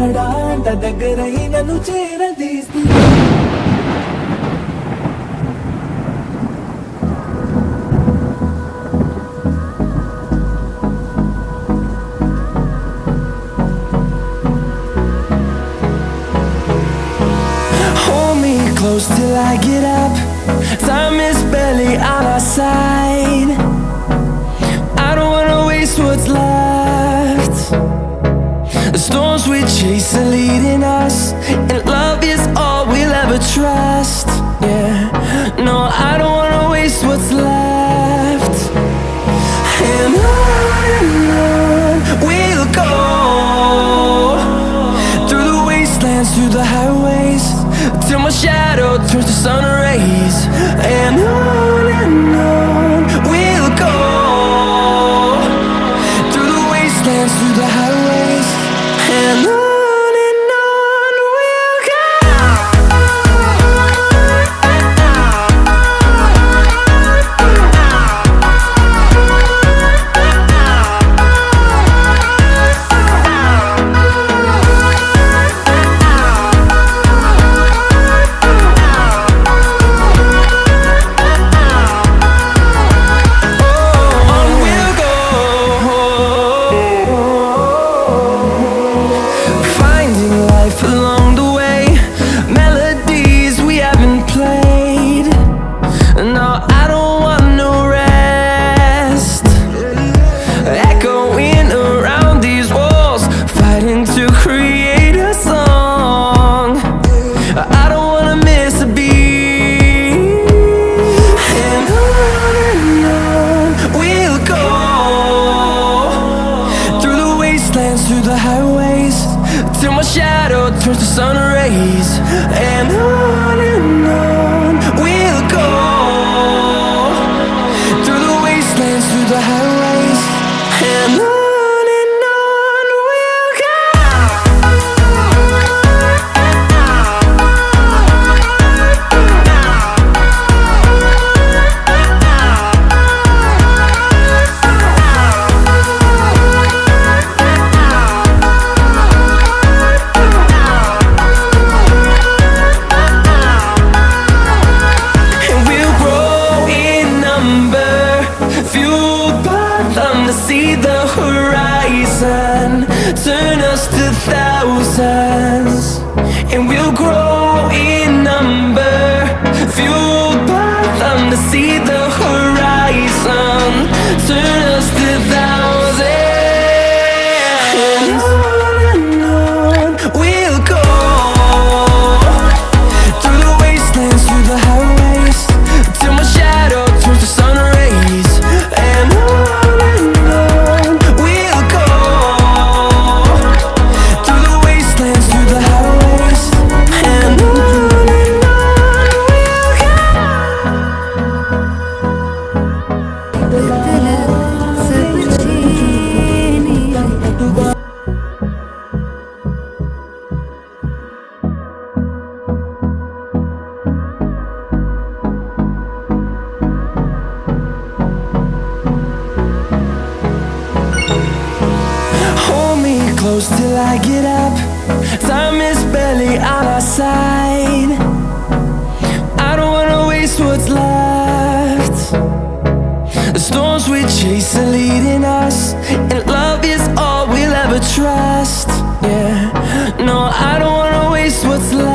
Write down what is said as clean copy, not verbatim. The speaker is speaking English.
ఉన్నడా అంట దగ్గరై నన్ను చేరదీస్తూ Close till I get up. Time is barely on our side. I don't wanna waste what's left. The storms we chase are leading us, and love is all we'll ever trust. Yeah, no, I don't wanna waste what's left. And on we'll go, through the wastelands, through the highways, till my shadow turns to sun rays. And on we'll go, through the wastelands, through the highways. And on we'll go. Trust, yeah. No, I don't wanna waste what's left.